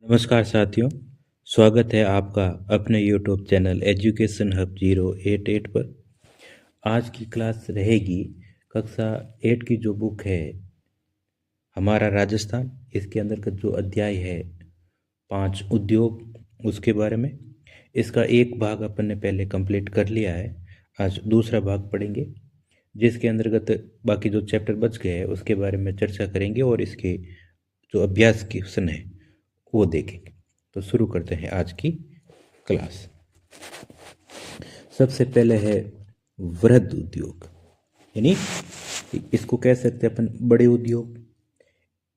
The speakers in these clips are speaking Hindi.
नमस्कार साथियों, स्वागत है आपका अपने यूट्यूब चैनल एजुकेशन हब 088 पर। आज की क्लास रहेगी कक्षा 8 की जो बुक है हमारा राजस्थान, इसके अंतर्गत जो अध्याय है 5 उद्योग, उसके बारे में। इसका एक भाग अपन ने पहले कंप्लीट कर लिया है। आज दूसरा भाग पढ़ेंगे जिसके अंतर्गत बाकी जो चैप्टर बच गए हैं उसके बारे में चर्चा करेंगे और इसके जो अभ्यास क्वेश्चन है वो देखेंगे। तो शुरू करते हैं आज की क्लास। सबसे पहले है वृहद उद्योग, यानी इसको कह सकते हैं अपन बड़े उद्योग।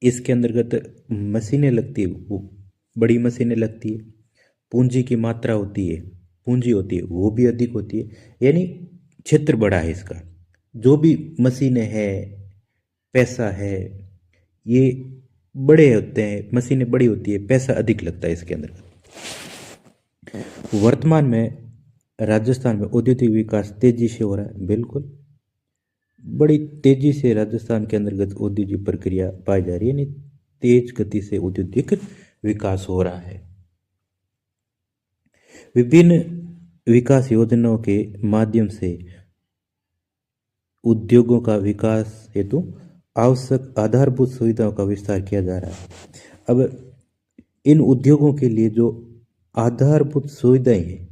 इसके अंतर्गत मशीनें लगती है, वो बड़ी मशीनें लगती है। पूंजी की मात्रा होती है, पूंजी होती है वो भी अधिक होती है, यानी क्षेत्र बड़ा है इसका। जो भी मशीनें हैं, पैसा है, ये बड़े होते हैं, मशीनें बड़ी होती है, पैसा अधिक लगता है इसके अंदर। वर्तमान में राजस्थान में औद्योगिक विकास तेजी से हो रहा है, बिल्कुल बड़ी तेजी से राजस्थान के अंतर्गत औद्योगिक प्रक्रिया पाई जा रही है, यानी तेज गति से औद्योगिक विकास हो रहा है। विभिन्न विकास योजनाओं के माध्यम से उद्योगों का विकास हेतु आवश्यक आधारभूत सुविधाओं का विस्तार किया जा रहा है। अब इन उद्योगों के लिए जो आधारभूत सुविधाएं हैं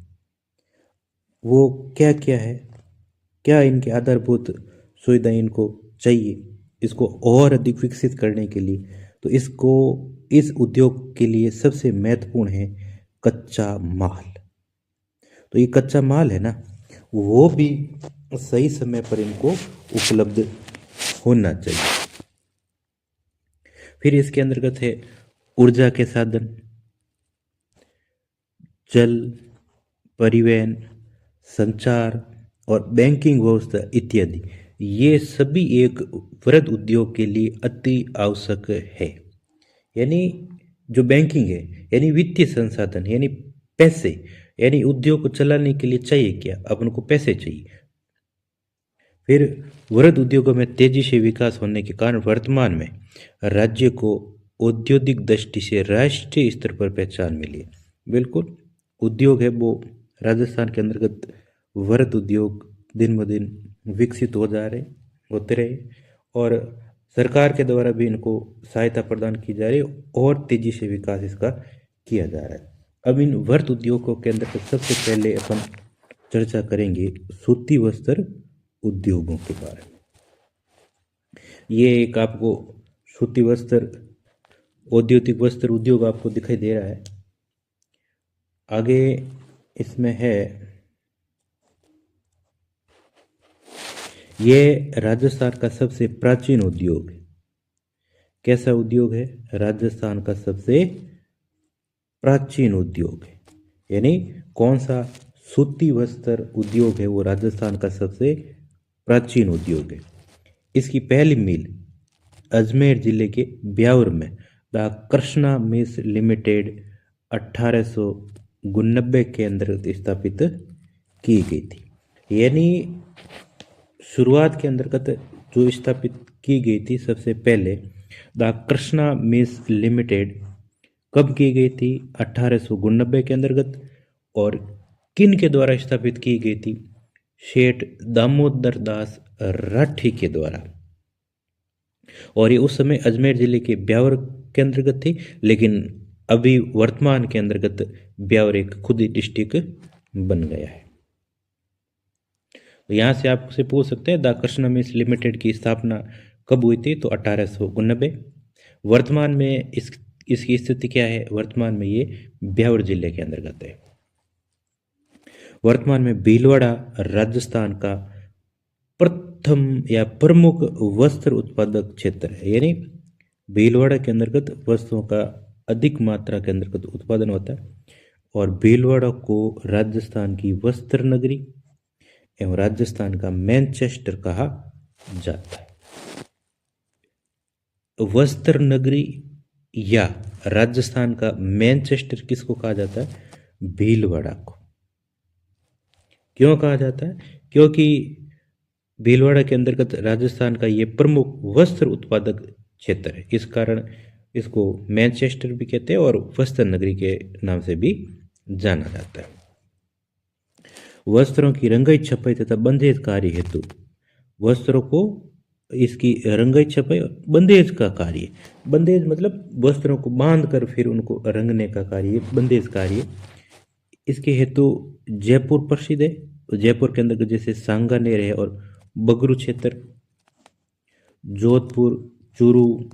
वो क्या क्या है, क्या इनके आधारभूत सुविधाएं इनको चाहिए इसको और अधिक विकसित करने के लिए, तो इस उद्योग के लिए सबसे महत्वपूर्ण है कच्चा माल। तो ये कच्चा माल है ना, वो भी सही समय पर इनको उपलब्ध होना चाहिए। फिर इसके अंतर्गत है ऊर्जा के साधन, जल, परिवहन, संचार और बैंकिंग व्यवस्था इत्यादि। ये सभी एक वृहद उद्योग के लिए अति आवश्यक है। यानी जो बैंकिंग है, यानी वित्तीय संसाधन, यानी पैसे, यानी उद्योग को चलाने के लिए चाहिए क्या, अपन को पैसे चाहिए। फिर वृहद उद्योगों में तेजी से विकास होने के कारण वर्तमान में राज्य को औद्योगिक दृष्टि से राष्ट्रीय स्तर पर पहचान मिली है। बिल्कुल उद्योग है वो राजस्थान के अंतर्गत वृहद उद्योग दिन ब दिन विकसित होते रहे और सरकार के द्वारा भी इनको सहायता प्रदान की जा रही है और तेजी से विकास इसका किया जा रहा है। अब इन वृहद उद्योगों के अंदर सबसे पहले अपन चर्चा करेंगे सूती वस्त्र उद्योगों के बारे में। ये एक आपको सूती वस्त्र औद्योगिक वस्त्र उद्योग आपको दिखाई दे रहा है। आगे इसमें है, ये राजस्थान का सबसे प्राचीन उद्योग है। कैसा उद्योग है? राजस्थान का सबसे प्राचीन उद्योग है। यानी कौन सा? सूती वस्त्र उद्योग है वो राजस्थान का सबसे प्राचीन उद्योग है। इसकी पहली मिल अजमेर जिले के ब्यावर में द कृष्णा मिल्स लिमिटेड 1899 के अंतर्गत स्थापित की गई थी। यानी शुरुआत के अंतर्गत जो स्थापित की गई थी सबसे पहले द कृष्णा मिल्स लिमिटेड कब की गई थी? 1899 के अंतर्गत। और किन के द्वारा स्थापित की गई थी? शेठ दामोदर दास राठी के द्वारा। और ये उस समय अजमेर जिले के ब्यावर के अंतर्गत थी, लेकिन अभी वर्तमान के अंतर्गत ब्यावर एक खुद ही डिस्ट्रिक्ट बन गया है। तो यहाँ से आपसे पूछ सकते हैं द कृष्णा मिल्स लिमिटेड की स्थापना कब हुई थी? तो 1899। वर्तमान में इसकी स्थिति क्या है? वर्तमान में ये ब्यावर जिले के अंतर्गत है। वर्तमान में भीलवाड़ा राजस्थान का प्रथम या प्रमुख वस्त्र उत्पादक क्षेत्र है। यानी भीलवाड़ा के अंतर्गत वस्तुओं का अधिक मात्रा के अंतर्गत उत्पादन होता है और भीलवाड़ा को राजस्थान की वस्त्र नगरी एवं राजस्थान का मैनचेस्टर कहा जाता है। वस्त्र नगरी या राजस्थान का मैनचेस्टर किसको कहा जाता है? भीलवाड़ा को। क्यों कहा जाता है? क्योंकि भीलवाड़ा के अंतर्गत राजस्थान का ये प्रमुख वस्त्र उत्पादक क्षेत्र है। इस कारण इसको मैनचेस्टर भी कहते हैं और वस्त्र नगरी के नाम से भी जाना जाता है। वस्त्रों की रंगाई छपाई तथा बंदेज कार्य हेतु वस्त्रों को इसकी रंगाई छपाई और बंदेज का कार्य, बंदेज मतलब वस्त्रों को बांध कर फिर उनको रंगने का कार्य, बंदेज कार्य, इसके हेतु जयपुर प्रसिद्ध है। तो जयपुर के अंदर जैसे सांगानेर है और बगरू क्षेत्र, जोधपुर, चूरू,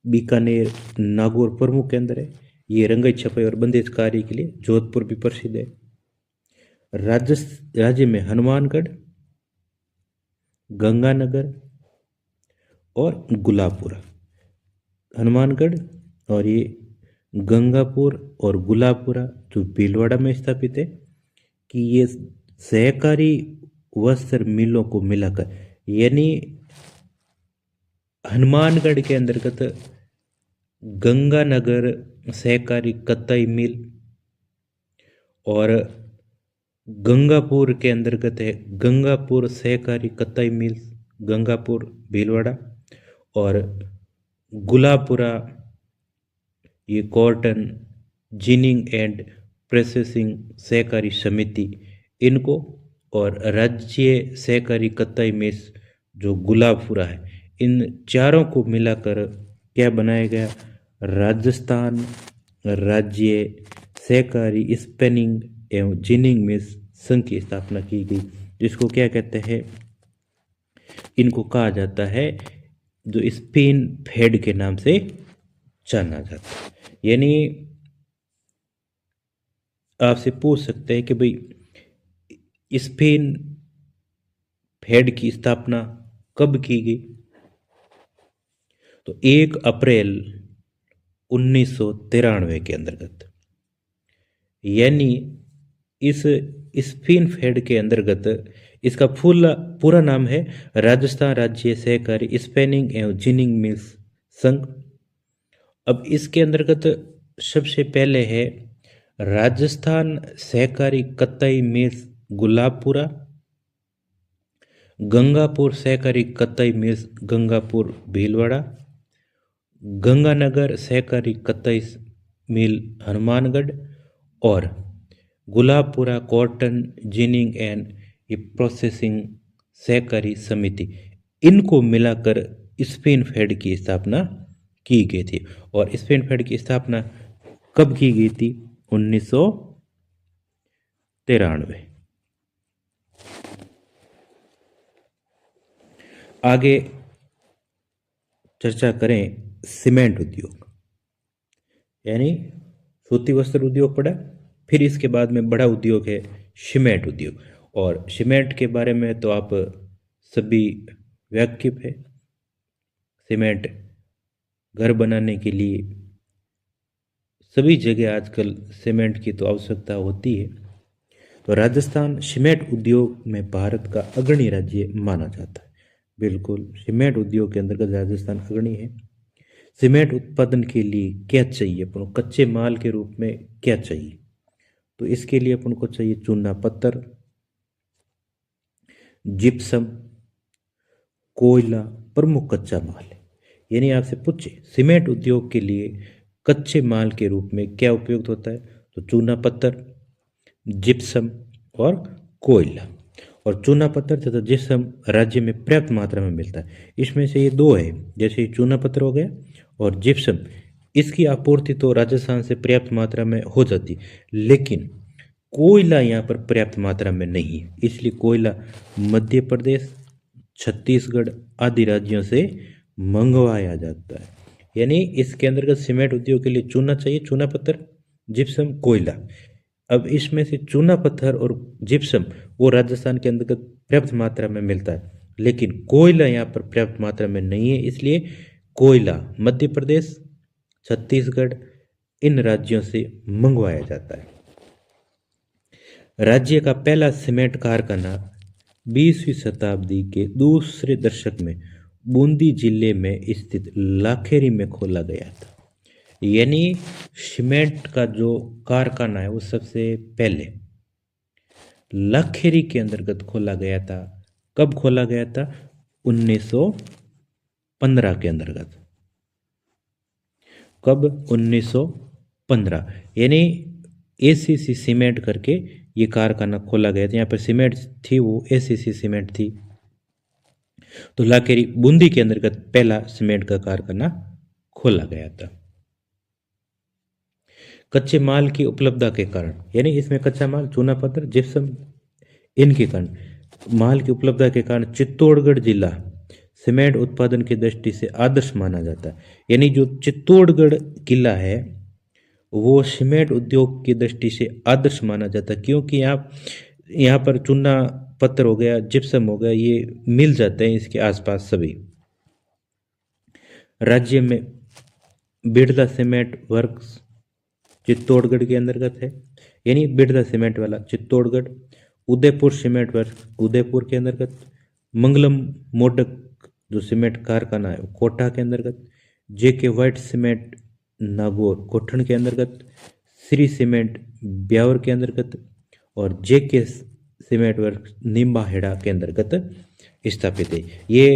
बीकानेर, नागौर प्रमुख केंद्र है। ये रंगाई छपाई और बंदेज कार्य के लिए जोधपुर भी प्रसिद्ध है। राज्य में हनुमानगढ़, गंगानगर और गुलाबपुरा, हनुमानगढ़ और ये गंगापुर और गुलाबपुरा जो भीलवाड़ा में स्थापित है, कि ये सहकारी वस्त्र मिलों को मिलाकर, यानी हनुमानगढ़ के अंतर्गत गंगानगर सहकारी कताई मिल और गंगापुर के अंतर्गत है गंगापुर सहकारी कताई मिल, गंगापुर भीलवाड़ा, और गुलाबपुरा ये कॉटन जिनिंग एंड प्रोसेसिंग सहकारी समिति इनको, और राज्य सहकारी कताई मिल जो गुलाबपुरा है, इन चारों को मिलाकर क्या बनाया गया, राजस्थान राज्य सहकारी स्पिनिंग एवं जिनिंग मिल्स संघ की स्थापना की गई, जिसको क्या कहते हैं, इनको कहा जाता है जो स्पेन फेड के नाम से जाना जाता है। यानी आपसे पूछ सकते हैं कि भाई स्पेन फेड की स्थापना कब की गई, तो 1 अप्रैल 1993 के अंतर्गत, यानी इस स्पेन फेड के अंतर्गत इसका पूरा नाम है राजस्थान राज्य सहकारी स्पिनिंग एवं जिनिंग मिल्स संघ। अब इसके अंतर्गत सबसे पहले है राजस्थान सहकारी कताई मिल्स गुलाबपुरा, गंगापुर सहकारी कताई मिल्स गंगापुर भीलवाड़ा, गंगानगर सहकारी कताई मिल हनुमानगढ़, और Gulabpura cotton ginning and processing सहकारी समिति, इनको मिलाकर स्पेन फेड की स्थापना की गई थी। और स्पेन फेड की स्थापना कब की गई थी, 1993। आगे चर्चा करें सीमेंट उद्योग, यानी सूती वस्त्र उद्योग पड़ा, फिर इसके बाद में बड़ा उद्योग है सीमेंट उद्योग। और सीमेंट के बारे में तो आप सभी वाकिफ है, सीमेंट घर बनाने के लिए सभी जगह आजकल सीमेंट की तो आवश्यकता होती है। तो राजस्थान सीमेंट उद्योग में भारत का अग्रणी राज्य माना जाता है। बिल्कुल, सीमेंट उद्योग के अंतर्गत राजस्थान अग्रणी है। सीमेंट उत्पादन के लिए क्या चाहिए अपन, कच्चे माल के रूप में क्या चाहिए, तो इसके लिए अपन को चाहिए चूना पत्थर, जिप्सम, कोयला प्रमुख कच्चा माल है। यानी आपसे पूछे सीमेंट उद्योग के लिए कच्चे माल के रूप में क्या उपयुक्त होता है, तो चूना पत्थर, जिप्सम और कोयला। और चूना पत्थर तथा जिप्सम राज्य में पर्याप्त मात्रा में मिलता है। इसमें से ये दो है, जैसे चूना पत्थर हो गया और जिप्सम, इसकी आपूर्ति तो राजस्थान से पर्याप्त मात्रा में हो जाती, लेकिन कोयला यहाँ पर पर्याप्त मात्रा में नहीं है, इसलिए कोयला मध्य प्रदेश, छत्तीसगढ़ आदि राज्यों से मंगवाया जाता है। यानी इसके अंतर्गत सीमेंट उद्योग के लिए चूना चाहिए, चूना पत्थर, जिप्सम, कोयला। अब इसमें से चूना पत्थर और जिप्सम वो राजस्थान के अंतर्गत पर्याप्त मात्रा में मिलता है, लेकिन कोयला यहाँ पर पर्याप्त मात्रा में नहीं है, इसलिए कोयला मध्य प्रदेश, छत्तीसगढ़ इन राज्यों से मंगवाया जाता है। राज्य का पहला सीमेंट कारखाना 20वीं शताब्दी के दूसरे दशक में बूंदी जिले में स्थित लाखेरी में खोला गया था। यानी सीमेंट का जो कारखाना है वो सबसे पहले लाखेरी के अंतर्गत खोला गया था। कब खोला गया था, 1915 के अंतर्गत। कब? 1915। यानी एसीसी सीमेंट करके ये कारखाना खोला गया था। यहाँ पर सीमेंट थी वो एसीसी सीमेंट थी। तो लाखेरी बूंदी के अंतर्गत पहला सीमेंट का कारखाना खोला गया था। कच्चे माल की उपलब्धता के कारण, यानी इसमें कच्चा माल चूना पत्थर जिप्सम इनके कारण, माल की उपलब्धता के कारण चित्तौड़गढ़ जिला सीमेंट उत्पादन की दृष्टि से आदर्श माना जाता है। यानी जो चित्तौड़गढ़ किला है वो सीमेंट उद्योग की दृष्टि से आदर्श माना जाता है, क्योंकि यहाँ पर चूना पत्थर हो गया, जिप्सम हो गया, ये मिल जाते हैं इसके आसपास सभी। राज्य में बिरला सीमेंट वर्क्स चित्तौड़गढ़ के अंतर्गत है, यानी बिरला सीमेंट वाला चित्तौड़गढ़। उदयपुर सीमेंट वर्क्स उदयपुर के अंतर्गत। मंगलम मोडक जो सीमेंट कारखाना है कोटा के अंतर्गत। जेके वाइट सीमेंट नागौर कोठन के अंतर्गत। श्री सीमेंट ब्यावर के अंतर्गत। और जेके सीमेंट वर्क्स निम्बाहेड़ा के अंतर्गत स्थापित है। ये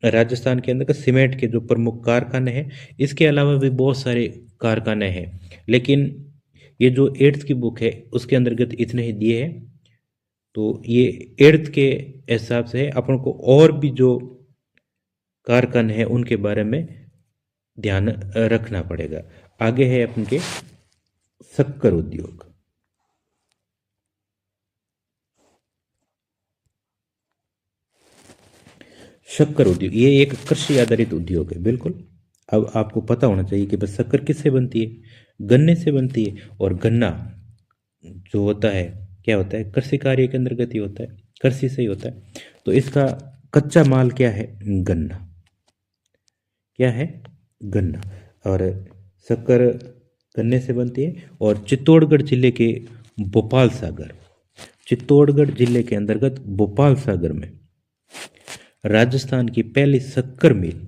राजस्थान के अंदर सीमेंट के जो प्रमुख कारखाने हैं। इसके अलावा भी बहुत सारे कारखाने हैं, लेकिन ये जो 8th की बुक है उसके अंतर्गत इतने ही दिए हैं। तो ये 8th के हिसाब से अपन को और भी जो कारखाने हैं उनके बारे में ध्यान रखना पड़ेगा। आगे है अपन के शक्कर उद्योग। शक्कर उद्योग ये एक कृषि आधारित उद्योग है, बिल्कुल। अब आपको पता होना चाहिए कि बस शक्कर किससे बनती है? गन्ने से बनती है। और गन्ना जो होता है क्या होता है? कृषि कार्य के अंतर्गत ही होता है, कृषि से ही होता है। तो इसका कच्चा माल क्या है? गन्ना। क्या है? गन्ना। और शक्कर गन्ने से बनती है। और चित्तौड़गढ़ जिले के भोपाल सागर, चित्तौड़गढ़ जिले के अंतर्गत भोपाल सागर में राजस्थान की पहली शक्कर मिल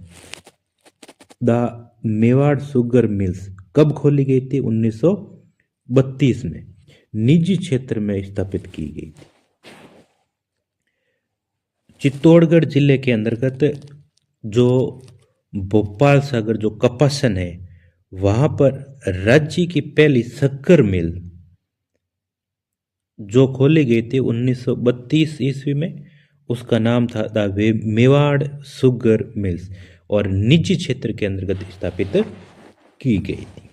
द मेवाड़ शुगर मिल्स कब खोली गई थी? 1932 में निजी क्षेत्र में स्थापित की गई थी। चित्तौड़गढ़ जिले के अंतर्गत जो भोपाल सागर जो कपासन है वहां पर राज्य की पहली शक्कर मिल जो खोली गई थी 1932 ईस्वी में, उसका नाम था द मेवाड़ शुगर मिल्स और निजी क्षेत्र के अंतर्गत स्थापित की गई थी।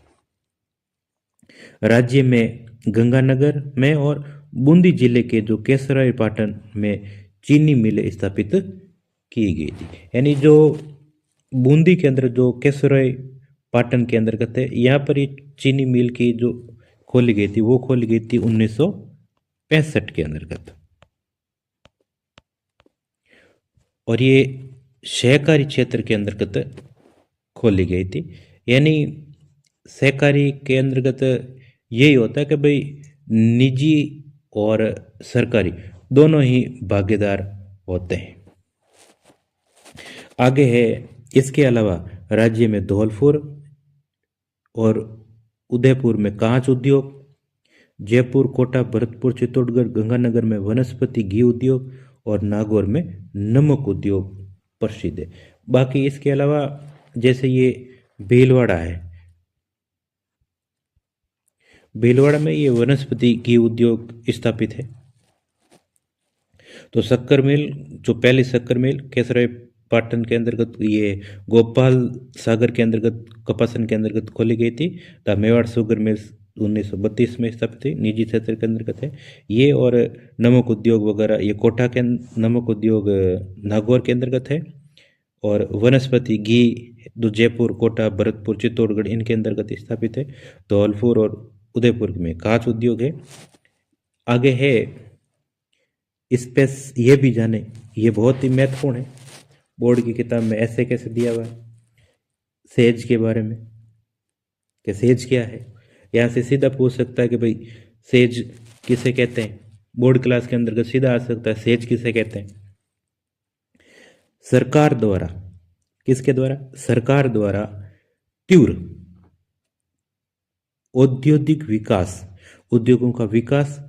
राज्य में गंगानगर में और बूंदी जिले के जो केसराई पाटन में चीनी मिलें स्थापित की गई थी। यानी जो बूंदी के अंदर जो केसराई पाटन के अंतर्गत है, यहाँ पर ये चीनी मिल की जो खोली गई थी वो खोली गई थी 1965 के अंतर्गत। और ये सहकारी क्षेत्र के अंतर्गत खोली गई थी। यानी सहकारी के अंतर्गत यही होता है कि भाई निजी और सरकारी दोनों ही भागीदार होते हैं। आगे है इसके अलावा राज्य में धौलपुर और उदयपुर में कांच उद्योग, जयपुर, कोटा, भरतपुर, चित्तौड़गढ़, गंगानगर में वनस्पति घी उद्योग और नागौर में नमक उद्योग प्रसिद्ध है। बाकी इसके अलावा जैसे ये भीलवाड़ा है, भीलवाड़ा में ये वनस्पति घी उद्योग स्थापित है। तो शक्कर मिल जो पहली शक्कर मिल केसराई पाटन के अंतर्गत ये गोपाल सागर के अंतर्गत कपासन के अंतर्गत खोली गई थी। द मेवाड़ शुगर मिल्स 1932 में स्थापित थी, निजी क्षेत्र के अंतर्गत है ये। और नमक उद्योग वगैरह ये कोटा के नमक उद्योग नागौर के अंतर्गत है। और वनस्पति घी जो जयपुर, कोटा, भरतपुर, चित्तौड़गढ़ इनके अंतर्गत स्थापित है। धौलपुर और उदयपुर में कांच उद्योग है। आगे है स्पेस, ये भी जाने, ये बहुत ही महत्वपूर्ण है। बोर्ड की किताब में ऐसे कैसे दिया हुआ है सेज के बारे में कि सेज क्या है। यहाँ से सीधा पूछ सकता है कि भाई सेज किसे कहते हैं, बोर्ड क्लास के अंतर्गत सीधा आ सकता है सेज किसे कहते हैं। सरकार द्वारा, किसके द्वारा? सरकार द्वारा तीव्र औद्योगिक विकास, उद्योगों का विकास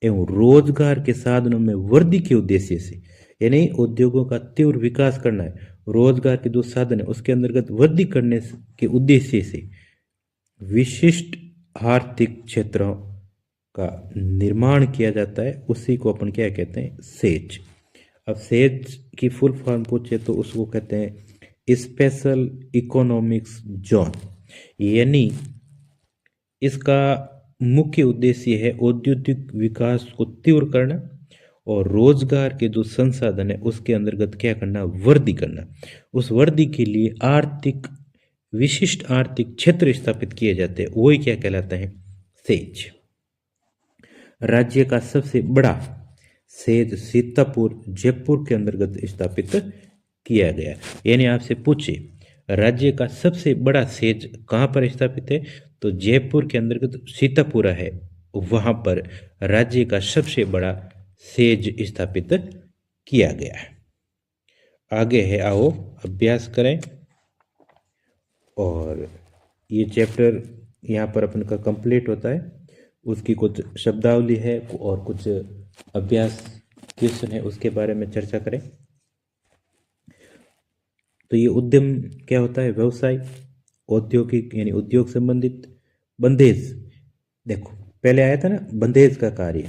एवं रोजगार के साधनों में वृद्धि के उद्देश्य से, यानी उद्योगों का तीव्र विकास करना है, रोजगार के जो साधन है उसके अंतर्गत वृद्धि करने के उद्देश्य से विशिष्ट आर्थिक क्षेत्रों का निर्माण किया जाता है, उसी को अपन क्या कहते हैं, सेज। अब सेज की फुल फॉर्म पूछे तो उसको कहते हैं स्पेशल इकोनॉमिक्स जोन, यानी इसका मुख्य उद्देश्य है औद्योगिक विकास को तीव्र करना और रोजगार के जो संसाधन है उसके अंतर्गत क्या करना, वृद्धि करना। उस वृद्धि के लिए आर्थिक विशिष्ट आर्थिक क्षेत्र स्थापित किए जाते हैं, वही क्या कहलाता है, सेज। राज्य का सबसे बड़ा सेज सीतापुर जयपुर के अंतर्गत स्थापित किया गया। यानी आपसे पूछे राज्य का सबसे बड़ा सेज कहाँ पर स्थापित है, तो जयपुर के अंतर्गत सीतापुरा है, वहां पर राज्य का सबसे बड़ा सेज स्थापित किया गया है। आगे है, आओ अभ्यास करें। और ये चैप्टर यहाँ पर अपन का कंप्लीट होता है। उसकी कुछ शब्दावली है और कुछ अभ्यास क्वेश्चन है, उसके बारे में चर्चा करें। तो ये उद्यम क्या होता है, व्यवसाय, औद्योगिक यानी उद्योग संबंधित, बंधेज, देखो पहले आया था ना बंधेज का कार्य,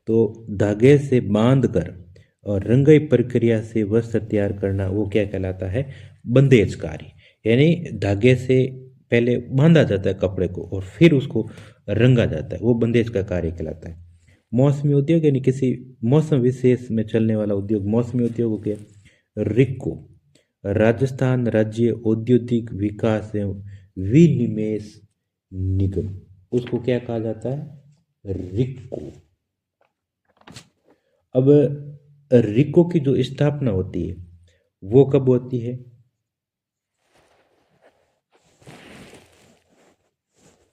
तो धागे से बांध कर और रंगाई प्रक्रिया से वस्त्र तैयार करना, वो क्या कहलाता है, बंधेज कार्य। यानी धागे से पहले बांधा जाता है कपड़े को और फिर उसको रंगा जाता है, वो बंधेज का कार्य कहलाता है। मौसमी उद्योग यानी किसी मौसम विशेष में चलने वाला उद्योग मौसमी उद्योग हो गया। रिको, राजस्थान राज्य औद्योगिक विकास एवं विनिवेश निगम, उसको क्या कहा जाता है, रिको। अब रिको की जो स्थापना होती है वो कब होती है,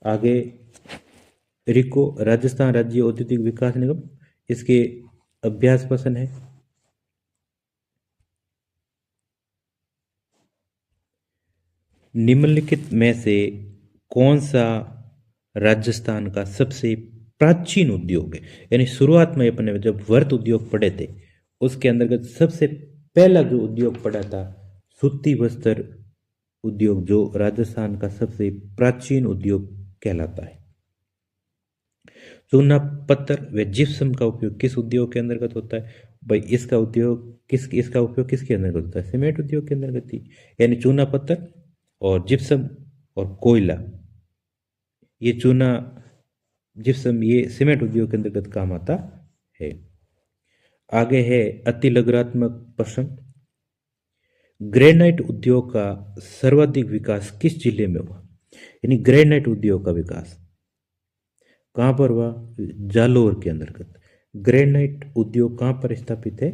आगे रिको राजस्थान राज्य औद्योगिक विकास निगम, इसके अभ्यास प्रश्न है। निम्नलिखित में से कौन सा राजस्थान का सबसे प्राचीन उद्योग है, यानी शुरुआत में अपने जब व्रत उद्योग पढ़े थे उसके अंतर्गत सबसे पहला जो उद्योग पड़ा था सूती वस्त्र उद्योग, जो राजस्थान का सबसे प्राचीन उद्योग कहलाता है। चूना पत्थर व जिप्सम का उपयोग किस उद्योग के अंतर्गत होता है, भाई इसका उपयोग किसके अंतर्गत होता है, सीमेंट उद्योग के अंतर्गत ही। यानी चूना पत्थर और जिप्सम और कोयला, ये चूना जिप्सम ये सीमेंट उद्योग के अंतर्गत काम आता है। आगे है अति लघुरात्मक प्रश्न, ग्रेनाइट उद्योग का सर्वाधिक विकास किस जिले में हुआ, यानी ग्रेनाइट उद्योग का विकास कहां पर हुआ, जालोर के अंतर्गत। ग्रेनाइट उद्योग कहां पर स्थापित है,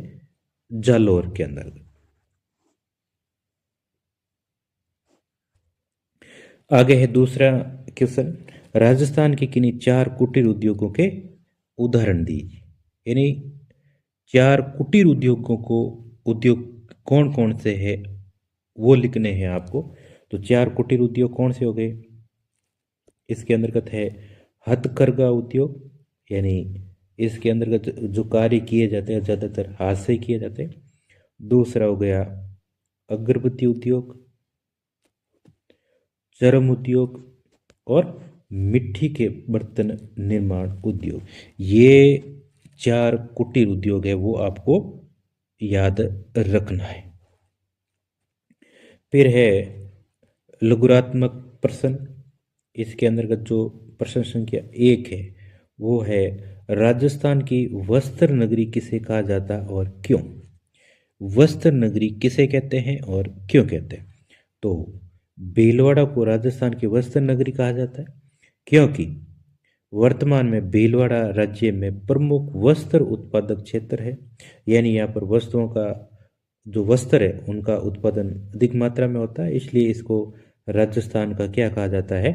जालोर के अंतर्गत। आगे है दूसरा क्वेश्चन, राजस्थान के किन्हीं 4 कुटीर उद्योगों के उदाहरण दीजिए। यानी 4 कुटीर उद्योगों को उद्योग कौन कौन से है वो लिखने हैं आपको। तो 4 कुटीर उद्योग कौन से हो गए, इसके अंतर्गत है हथकरघा उद्योग, यानी इसके अंतर्गत जो कार्य किए जाते हैं ज़्यादातर हाथ से किए जाते हैं। दूसरा हो गया अगरबत्ती उद्योग, चर्म उद्योग और मिट्टी के बर्तन निर्माण उद्योग। ये 4 कुटीर उद्योग है वो आपको याद रखना है। फिर है लघुरात्मक प्रश्न, इसके अंतर्गत जो प्रश्न संख्या 1 है वो है राजस्थान की वस्त्र नगरी किसे कहा जाता और क्यों। वस्त्र नगरी किसे कहते हैं और क्यों कहते हैं, तो भीलवाड़ा को राजस्थान की वस्त्र नगरी कहा जाता है क्योंकि वर्तमान में भीलवाड़ा राज्य में प्रमुख वस्त्र उत्पादक क्षेत्र है। यानी यहाँ पर वस्तुओं का जो वस्त्र है उनका उत्पादन अधिक मात्रा में होता है, इसलिए इसको राजस्थान का क्या कहा जाता है,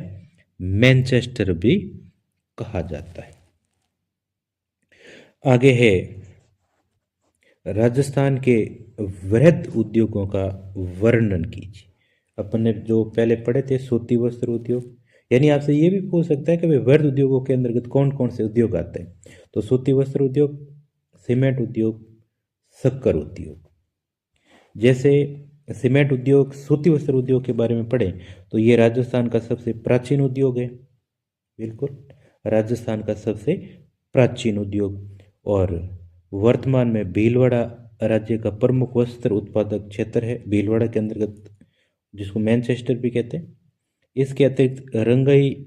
मैनचेस्टर भी कहा जाता है। आगे है राजस्थान के वृहद उद्योगों का वर्णन कीजिए। अपन ने जो पहले पढ़े थे सूती वस्त्र उद्योग, यानी आपसे ये भी पूछ सकता है कि वृहद उद्योगों के अंतर्गत कौन कौन से उद्योग आते हैं, तो सूती वस्त्र उद्योग, सीमेंट उद्योग, शक्कर उद्योग। जैसे सीमेंट उद्योग, सूती वस्त्र उद्योग के बारे में पढ़ें तो ये राजस्थान का सबसे प्राचीन उद्योग है। बिल्कुल, राजस्थान का सबसे प्राचीन उद्योग। और वर्तमान में भीलवाड़ा राज्य का प्रमुख वस्त्र उत्पादक क्षेत्र है, भीलवाड़ा के अंतर्गत, जिसको मैनचेस्टर भी कहते हैं। इसके अतिरिक्त रंगाई,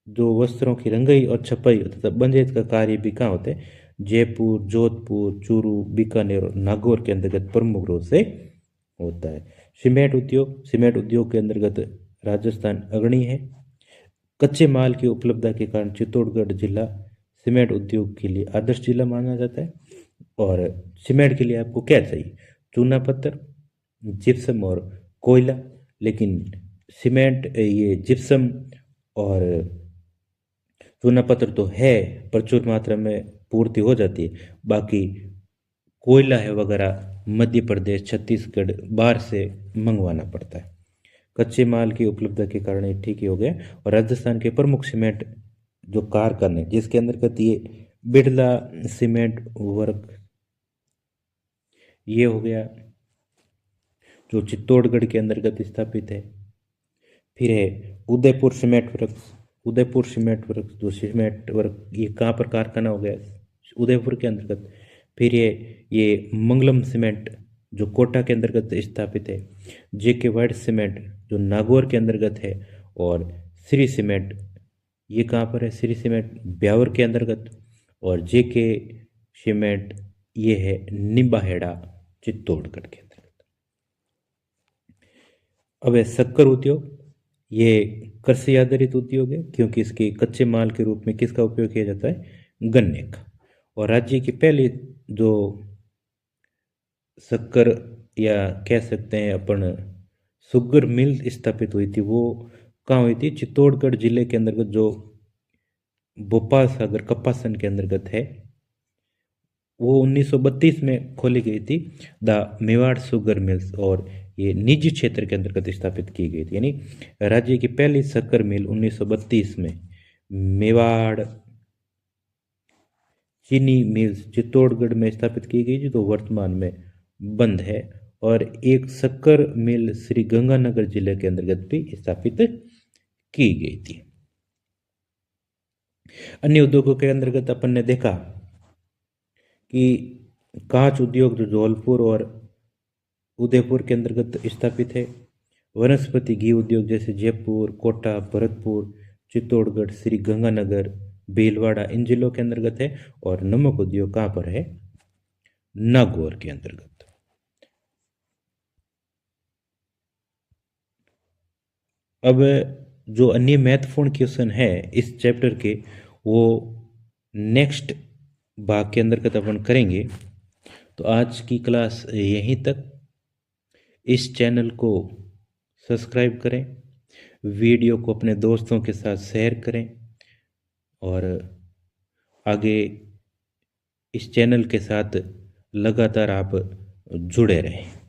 जो वस्त्रों की रंगाई और छपाई तथा बंदेज का कार्य भी कहाँ होते हैं, जयपुर, जोधपुर, चूरू, बीकानेर और नागौर के अंतर्गत प्रमुख रूप से होता है। सीमेंट उद्योग, सीमेंट उद्योग के अंतर्गत राजस्थान अग्रणी है। कच्चे माल की उपलब्धता के कारण चित्तौड़गढ़ जिला सीमेंट उद्योग के लिए आदर्श जिला माना जाता है। और सीमेंट के लिए आपको क्या चाहिए, चूना पत्थर, जिप्सम और कोयला। लेकिन सीमेंट, ये जिप्सम और चूना पत्थर तो है, प्रचुर मात्रा में पूर्ति हो जाती है। बाकी कोयला है वगैरह मध्य प्रदेश, छत्तीसगढ़ बाहर से मंगवाना पड़ता है। कच्चे माल की उपलब्धता के कारण ये ठीक ही हो गया। और राजस्थान के प्रमुख सीमेंट जो कारखाने, जिसके अंतर्गत ये बिरला सीमेंट वर्क, ये हो गया जो चित्तौड़गढ़ के अंतर्गत स्थापित है। फिर है Udaipur cement works, Udaipur cement works जो सीमेंट वर्क, ये कहाँ पर कारखाना हो गया, उदयपुर के अंतर्गत। फिर ये मंगलम सीमेंट जो कोटा के अंतर्गत स्थापित है। जेके वाइट सीमेंट जो नागौर के अंतर्गत है। और श्री सीमेंट, ये कहाँ पर है, श्री सीमेंट ब्यावर के अंतर्गत। और जेके सीमेंट ये है निम्बाहेड़ा, चित्तौड़गढ़ के अंतर्गत। अब है शक्कर उद्योग, ये कृषि आधारित उद्योग है, क्योंकि इसके कच्चे माल के रूप में किसका उपयोग किया जाता है, गन्ने का। और राज्य की पहली जो शक्कर, या कह सकते हैं अपन शुगर मिल स्थापित हुई थी, वो कहाँ हुई थी, चित्तौड़गढ़ जिले के अंतर्गत, जो भोपाल सागर कपासन के अंतर्गत है। वो 1932 में खोली गई थी, द मेवाड़ शुगर मिल्स, और ये निजी क्षेत्र के अंतर्गत स्थापित की गई थी। यानी राज्य की पहली शक्कर मिल 1932 में मेवाड़ चीनी मिल्स चित्तौड़गढ़ में स्थापित की गई थी, तो वर्तमान में बंद है। और एक शक्कर मिल श्री गंगानगर जिले के अंतर्गत भी स्थापित की गई थी। अन्य उद्योगों के अंतर्गत अपन ने देखा कि कांच उद्योग जो धौलपुर और उदयपुर के अंतर्गत स्थापित है। वनस्पति घी उद्योग जैसे जयपुर, कोटा, भरतपुर, चित्तौड़गढ़, श्री गंगानगर, भीलवाड़ा इन जिलों के अंतर्गत है। और नमक उद्योग कहाँ पर है, नागौर के अंतर्गत। अब जो अन्य महत्वपूर्ण क्वेश्चन है इस चैप्टर के, वो नेक्स्ट भाग के अंतर्गत अपन करेंगे। तो आज की क्लास यहीं तक। इस चैनल को सब्सक्राइब करें, वीडियो को अपने दोस्तों के साथ शेयर करें, और आगे इस चैनल के साथ लगातार आप जुड़े रहें।